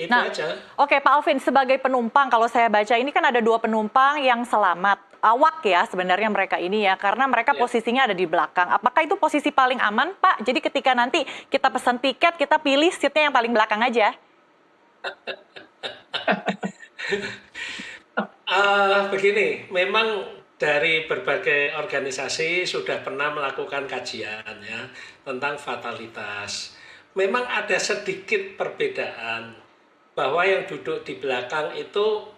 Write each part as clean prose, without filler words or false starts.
Itu Nah, aja. oke Pak Alvin, sebagai penumpang, kalau saya baca ini kan ada 2 penumpang yang selamat. Awak ya sebenarnya mereka ini ya, karena mereka Ya. posisinya ada di belakang. Apakah itu posisi paling aman, Pak? Jadi ketika nanti kita pesan tiket, kita pilih seatnya yang paling belakang aja. Begini, memang dari berbagai organisasi sudah pernah melakukan kajian ya tentang fatalitas. Memang ada sedikit perbedaan bahwa yang duduk di belakang itu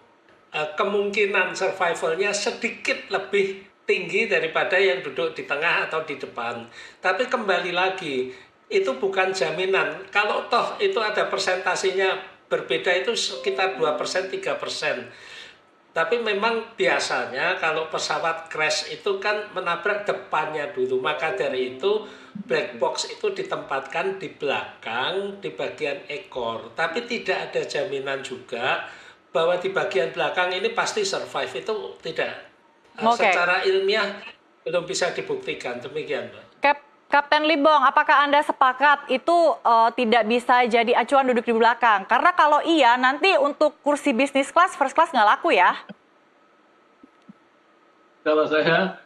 kemungkinan survivalnya sedikit lebih tinggi daripada yang duduk di tengah atau di depan. Tapi kembali lagi, itu bukan jaminan. Kalau toh itu ada persentasinya berbeda itu sekitar 2%, 3%. Tapi memang biasanya kalau pesawat crash itu kan menabrak depannya dulu. Maka dari itu black box itu ditempatkan di belakang, di bagian ekor. Tapi tidak ada jaminan juga bahwa di bagian belakang ini pasti survive. Itu tidak. Oke, Secara ilmiah belum bisa dibuktikan. Demikian, Mbak. Kapten Libong, apakah Anda sepakat itu tidak bisa jadi acuan duduk di belakang? Karena kalau iya, nanti untuk kursi bisnis kelas, first class nggak laku ya. Kalau saya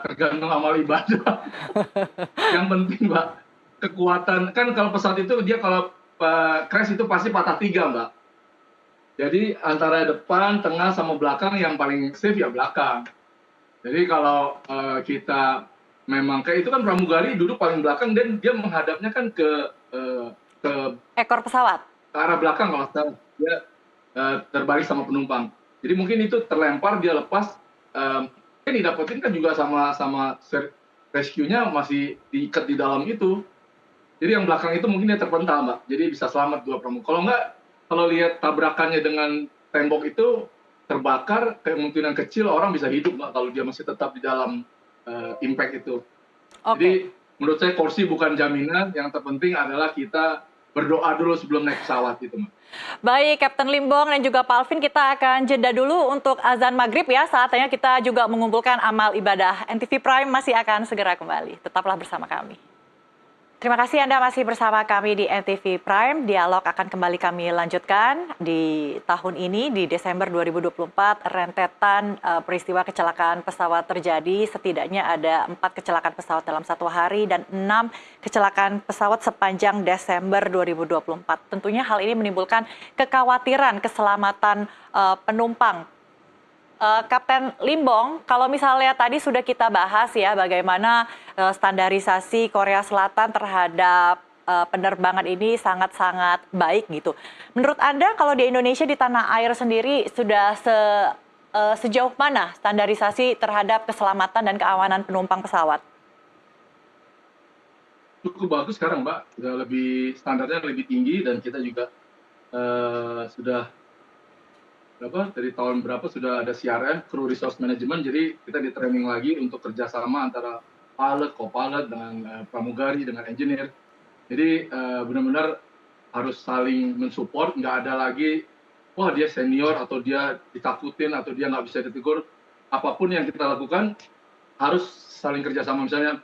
tergantung amal ibadah. Yang penting, Mbak, kekuatan kan kalau pesawat itu dia kalau crash itu pasti patah 3, Mbak. Jadi antara depan, tengah, sama belakang yang paling safe ya belakang. Jadi kalau kita memang kayak itu kan pramugari duduk paling belakang dan dia menghadapnya kan ke Ekor pesawat. arah belakang kalau salah. Dia terbalik sama penumpang. Jadi mungkin itu terlempar dia lepas. Kan didapetin kan juga sama rescue-nya masih diikat di dalam itu. Jadi yang belakang itu mungkin dia terpental, Mbak. Jadi bisa selamat 2 pramugari. Kalau enggak, kalau lihat tabrakannya dengan tembok itu terbakar, kemungkinan kecil orang bisa hidup, Mbak, kalau dia masih tetap di dalam impact itu. Oke. Jadi menurut saya kursi bukan jaminan, yang terpenting adalah kita berdoa dulu sebelum naik pesawat itu, Mbak. Baik, Kapten Limbong dan juga Pak Alvin, kita akan jeda dulu untuk azan maghrib ya. Saatnya kita juga mengumpulkan amal ibadah. NTV Prime masih akan segera kembali. Tetaplah bersama kami. Terima kasih Anda masih bersama kami di NTV Prime. Dialog akan kembali kami lanjutkan di tahun ini, di Desember 2024, rentetan peristiwa kecelakaan pesawat terjadi. Setidaknya ada 4 kecelakaan pesawat dalam 1 hari dan 6 kecelakaan pesawat sepanjang Desember 2024. Tentunya hal ini menimbulkan kekhawatiran keselamatan penumpang. Kapten Limbong, kalau misalnya tadi sudah kita bahas ya bagaimana standarisasi Korea Selatan terhadap penerbangan ini sangat-sangat baik gitu. Menurut Anda kalau di Indonesia di tanah air sendiri sudah sejauh mana standarisasi terhadap keselamatan dan keamanan penumpang pesawat? Cukup bagus sekarang, Mbak. Sudah lebih standarnya lebih tinggi dan kita juga sudah dari tahun berapa sudah ada CRM, Crew Resource Management, jadi kita di training lagi untuk kerjasama antara pilot, co-pilot, dengan pramugari, dengan engineer. Jadi benar-benar harus saling mensupport, nggak ada lagi, wah dia senior atau dia ditakutin atau dia nggak bisa ditegur. Apapun yang kita lakukan harus saling kerjasama. Misalnya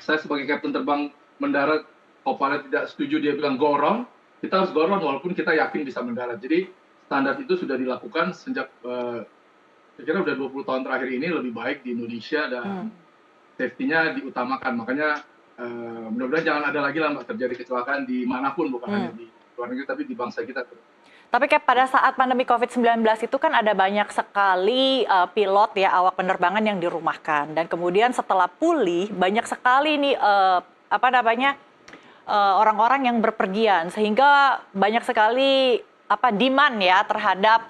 saya sebagai kapten terbang mendarat, co-pilot tidak setuju, dia bilang go around, kita harus go around walaupun kita yakin bisa mendarat. Jadi standar itu sudah dilakukan sejak saya kira udah 20 tahun terakhir ini lebih baik di Indonesia dan safety-nya diutamakan. Makanya mudah-mudahan jangan ada lagi lah Mbak terjadi kecelakaan di manapun, bukan hanya di luar negeri tapi di bangsa kita. Tapi kayak pada saat pandemi COVID-19 itu kan ada banyak sekali pilot ya, awak penerbangan yang dirumahkan. Dan kemudian setelah pulih banyak sekali nih orang-orang yang berpergian, sehingga banyak sekali demand ya terhadap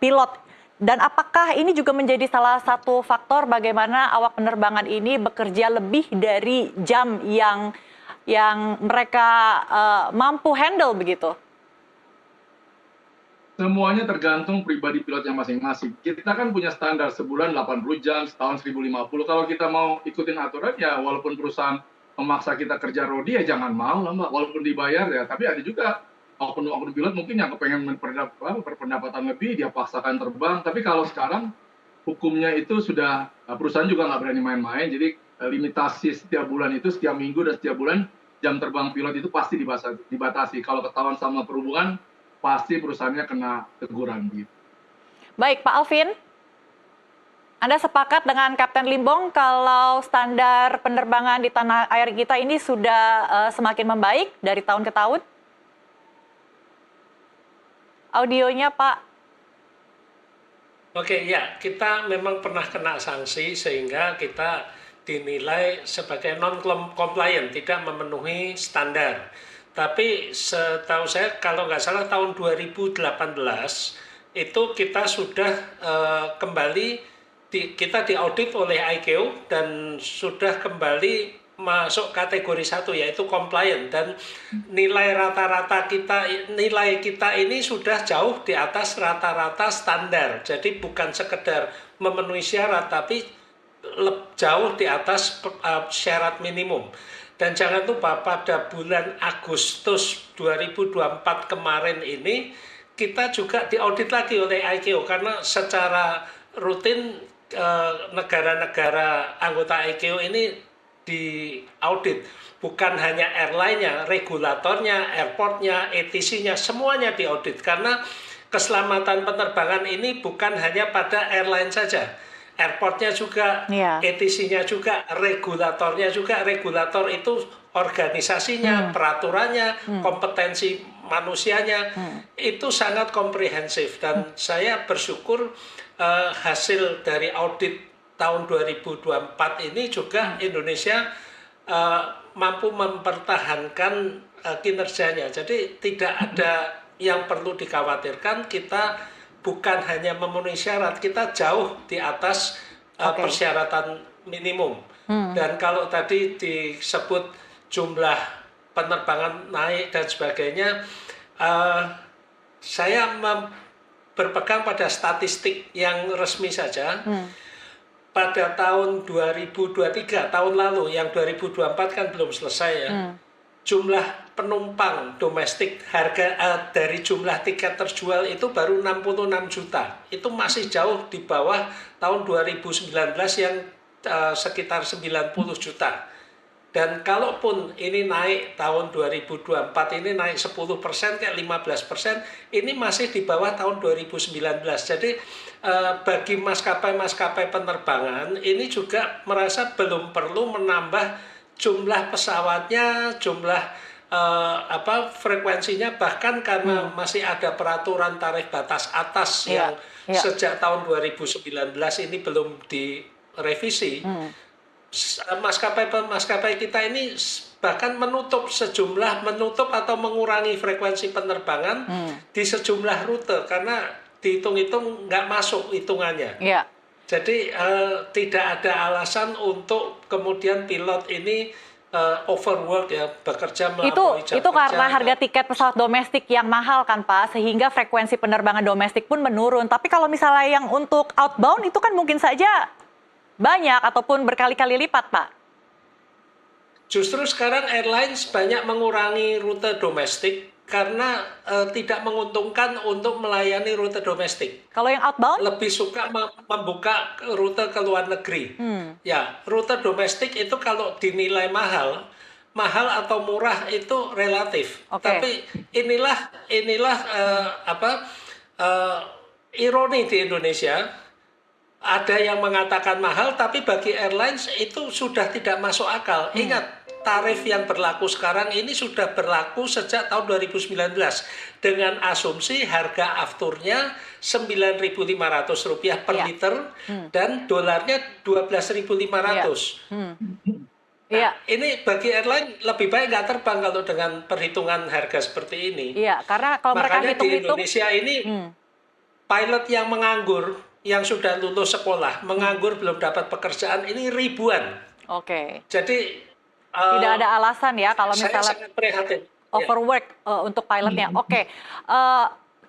pilot. Dan apakah ini juga menjadi salah satu faktor bagaimana awak penerbangan ini bekerja lebih dari jam yang mereka mampu handle begitu? Semuanya tergantung pribadi pilotnya masing-masing. Kita kan punya standar sebulan 80 jam, setahun 1050. Kalau kita mau ikutin aturan ya walaupun perusahaan memaksa kita kerja rodi ya jangan mau lah Mbak. Walaupun dibayar ya, tapi ada juga oknum pilot mungkin yang kepengen berpendapatan lebih, dia paksakan terbang. Tapi kalau sekarang hukumnya itu sudah perusahaan juga nggak berani main-main. Jadi limitasi setiap bulan itu setiap minggu dan setiap bulan jam terbang pilot itu pasti dibatasi. Kalau ketahuan sama perhubungan, pasti perusahaannya kena teguran gitu. Baik, Pak Alvin, Anda sepakat dengan Kapten Limbong kalau standar penerbangan di tanah air kita ini sudah semakin membaik dari tahun ke tahun? Audionya, Pak. Oke, ya, kita memang pernah kena sanksi sehingga kita dinilai sebagai non-compliant, tidak memenuhi standar. Tapi setahu saya, kalau nggak salah tahun 2018, itu kita sudah kembali, kita diaudit oleh ICAO dan sudah kembali masuk kategori 1 yaitu compliant, dan nilai rata-rata nilai kita ini sudah jauh di atas rata-rata standar. Jadi bukan sekedar memenuhi syarat tapi jauh di atas syarat minimum. Dan jangan lupa pada bulan Agustus 2024 kemarin ini kita juga diaudit lagi oleh ICAO, karena secara rutin negara-negara anggota ICAO ini di audit, bukan hanya airline-nya, regulatornya, airport-nya, ATC-nya, semuanya diaudit, karena keselamatan penerbangan ini bukan hanya pada airline saja, airport-nya juga, ATC-nya juga, regulatornya juga. Regulator itu organisasinya, peraturannya, kompetensi manusianya, itu sangat komprehensif. Dan saya bersyukur hasil dari audit tahun 2024 ini juga Indonesia mampu mempertahankan kinerjanya. Jadi tidak ada yang perlu dikhawatirkan, kita bukan hanya memenuhi syarat, kita jauh di atas persyaratan minimum. Dan kalau tadi disebut jumlah penerbangan naik dan sebagainya, saya berpegang pada statistik yang resmi saja. Pada tahun 2023, tahun lalu, yang 2024 kan belum selesai ya, jumlah penumpang domestik dari jumlah tiket terjual itu baru 66 juta. Itu masih jauh di bawah tahun 2019 yang sekitar 90 juta. Dan kalaupun ini naik tahun 2024 ini naik 10% kayak 15%, ini masih di bawah tahun 2019. Jadi bagi maskapai-maskapai penerbangan ini juga merasa belum perlu menambah jumlah pesawatnya, jumlah frekuensinya, bahkan karena masih ada peraturan tarif batas atas yang sejak tahun 2019 ini belum direvisi. Maskapai kita ini bahkan menutup atau mengurangi frekuensi penerbangan di sejumlah rute karena dihitung-hitung nggak masuk hitungannya. Jadi tidak ada alasan untuk kemudian pilot ini overwork ya, bekerja melampaui jam kerja. Itu karena harga tiket pesawat domestik yang mahal kan Pak, sehingga frekuensi penerbangan domestik pun menurun. Tapi kalau misalnya yang untuk outbound itu kan mungkin saja banyak ataupun berkali-kali lipat, Pak. Justru sekarang airlines banyak mengurangi rute domestik karena tidak menguntungkan untuk melayani rute domestik. Kalau yang outbound? Lebih suka membuka rute ke luar negeri. Ya, rute domestik itu kalau dinilai mahal atau murah itu relatif. Tapi inilah ironi di Indonesia. Ada yang mengatakan mahal, tapi bagi airlines itu sudah tidak masuk akal. Ingat, tarif yang berlaku sekarang ini sudah berlaku sejak tahun 2019 dengan asumsi harga afturnya Rp9.500 per liter dan dolarnya 12.500. Nah, ini bagi airline lebih baik nggak terbang kalau dengan perhitungan harga seperti ini. Karena kalau mereka makanya di Indonesia ini pilot yang menganggur, yang sudah lulus sekolah, menganggur belum dapat pekerjaan ini ribuan. Jadi tidak ada alasan ya kalau misalnya saya sangat prihatin. Overwork untuk pilotnya.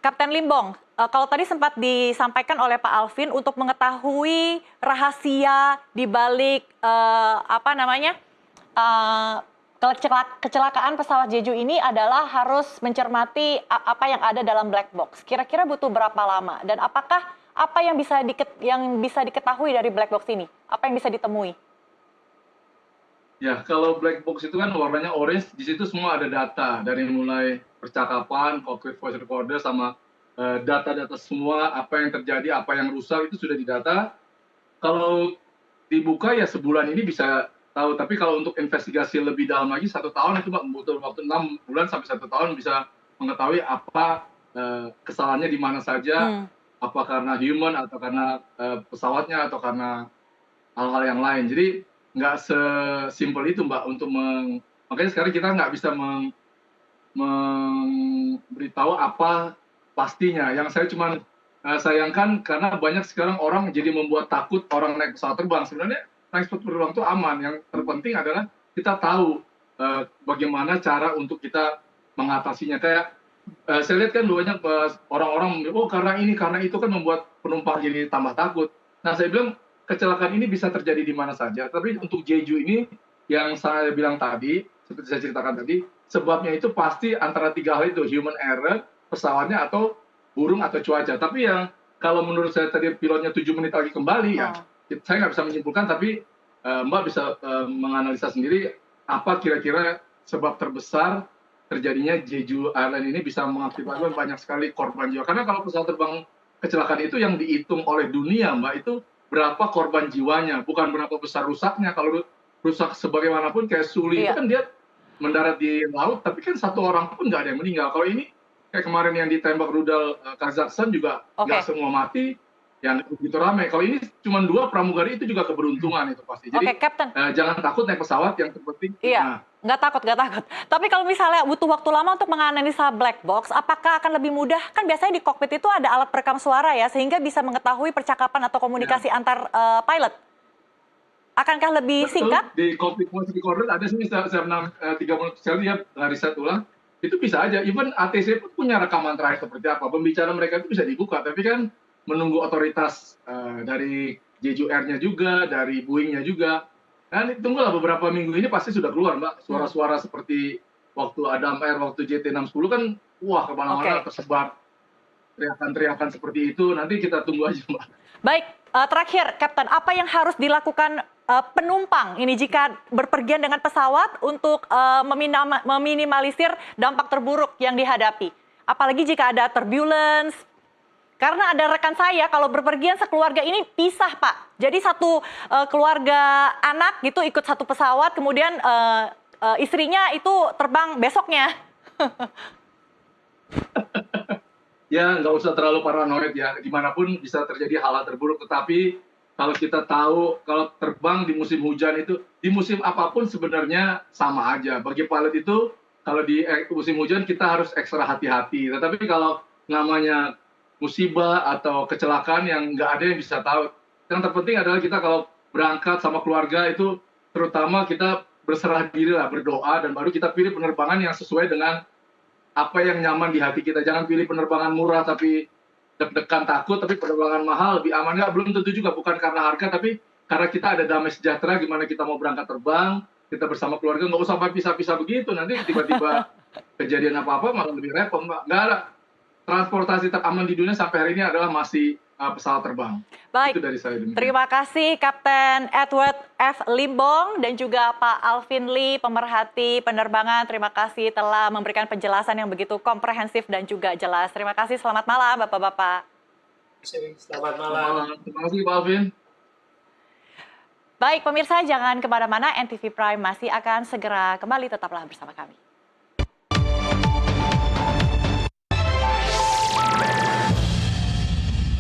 Kapten Limbong, kalau tadi sempat disampaikan oleh Pak Alvin untuk mengetahui rahasia di balik kecelakaan pesawat Jeju ini adalah harus mencermati apa yang ada dalam black box. Kira-kira butuh berapa lama dan apakah apa yang bisa diketahui dari black box ini? Apa yang bisa ditemui? Ya, kalau black box itu kan warnanya orange, di situ semua ada data dari mulai percakapan, cockpit voice recorder sama data-data semua apa yang terjadi, apa yang rusak itu sudah didata. Kalau dibuka ya sebulan ini bisa tahu, tapi kalau untuk investigasi lebih dalam lagi 1 tahun itu Mbak, butuh waktu 6 bulan sampai 1 tahun bisa mengetahui apa kesalahannya di mana saja, Hmm. apa karena human atau karena pesawatnya atau karena hal-hal yang lain. Jadi nggak sesimpel itu Mbak untuk makanya sekarang kita nggak bisa memberitahu apa pastinya. Yang saya cuma sayangkan karena banyak sekarang orang jadi membuat takut orang naik pesawat terbang. Sebenarnya naik pesawat terbang itu aman. Yang terpenting adalah kita tahu bagaimana cara untuk kita mengatasinya. Kayak saya lihat kan banyak orang-orang oh karena itu kan membuat penumpang jadi tambah takut. Nah saya bilang kecelakaan ini bisa terjadi di mana saja. Tapi untuk Jeju ini yang saya bilang tadi, seperti saya ceritakan tadi, sebabnya itu pasti antara 3 hal itu, human error, pesawatnya atau burung atau cuaca. Tapi yang kalau menurut saya tadi pilotnya 7 menit lagi kembali ya, saya nggak bisa menyimpulkan, tapi Mbak bisa menganalisa sendiri apa kira-kira sebab terbesar terjadinya Jeju Airline ini bisa mengakibatkan banyak sekali korban jiwa. Karena kalau pesawat terbang kecelakaan itu yang dihitung oleh dunia, Mbak, itu berapa korban jiwanya, bukan berapa besar rusaknya. Kalau rusak sebagaimanapun kayak Suli itu Iya. kan dia mendarat di laut, tapi kan 1 orang pun nggak ada yang meninggal. Kalau ini kayak kemarin yang ditembak rudal Kazakhstan juga nggak Oke. semua mati, yang begitu ramai. Kalau ini cuma 2 pramugari itu juga keberuntungan itu pasti. Jadi Oke, Captain. jangan takut naik pesawat, yang terpenting. Iya, Nah, nggak takut, nggak takut. Tapi kalau misalnya butuh waktu lama untuk menganalisa black box, apakah akan lebih mudah? Kan biasanya di kokpit itu ada alat perekam suara ya, sehingga bisa mengetahui percakapan atau ya. komunikasi antar pilot. Akankah lebih Betul, singkat? di cockpit voice recorder ada sih saya pernah 3 menit sekali ya riset ulang, itu bisa aja. Even ATC pun punya rekaman terakhir seperti apa. Pembicaraan mereka itu bisa dibuka, tapi kan menunggu otoritas dari Jeju Air-nya juga, dari Boeing-nya juga. Dan tunggulah beberapa minggu ini pasti sudah keluar, Mbak. Hmm. Suara-suara seperti waktu Adam Air, waktu JT610 kan, wah kemana-mana Oke. tersebar teriakan-teriakan seperti itu. Nanti kita tunggu aja, Mbak. Baik, terakhir, Captain, apa yang harus dilakukan penumpang ini jika berpergian dengan pesawat untuk meminimalisir dampak terburuk yang dihadapi? Apalagi jika ada turbulence. Karena ada rekan saya kalau berpergian sekeluarga ini pisah, Pak. Jadi satu keluarga anak gitu ikut satu pesawat, kemudian istrinya itu terbang besoknya. Ya nggak usah terlalu paranoid ya, dimanapun bisa terjadi hal-hal terburuk, tetapi kalau kita tahu kalau terbang di musim hujan itu, di musim apapun sebenarnya sama aja. Bagi pilot itu, kalau di musim hujan kita harus ekstra hati-hati. Tetapi kalau namanya musibah atau kecelakaan yang nggak ada yang bisa tahu. Yang terpenting adalah kita kalau berangkat sama keluarga itu, terutama kita berserah diri lah, berdoa, dan baru kita pilih penerbangan yang sesuai dengan apa yang nyaman di hati kita. Jangan pilih penerbangan murah tapi deg-degan takut, tapi penerbangan mahal lebih aman. Nggak, belum tentu juga, bukan karena harga, tapi karena kita ada damai sejahtera gimana kita mau berangkat terbang, kita bersama keluarga, nggak usah sampai pisah-pisah begitu, nanti tiba-tiba kejadian apa-apa malah lebih repot, Mbak. Nggak ada. Transportasi teraman di dunia sampai hari ini adalah masih pesawat terbang. Baik, Itu dari saya demikian. terima kasih Kapten Edward F. Limbong dan juga Pak Alvin Lee, pemerhati penerbangan. Terima kasih telah memberikan penjelasan yang begitu komprehensif dan juga jelas. Terima kasih, selamat malam Bapak-Bapak. Selamat malam. Terima kasih Pak Alvin. Baik, pemirsa jangan kemana-mana, NTV Prime masih akan segera kembali, tetaplah bersama kami.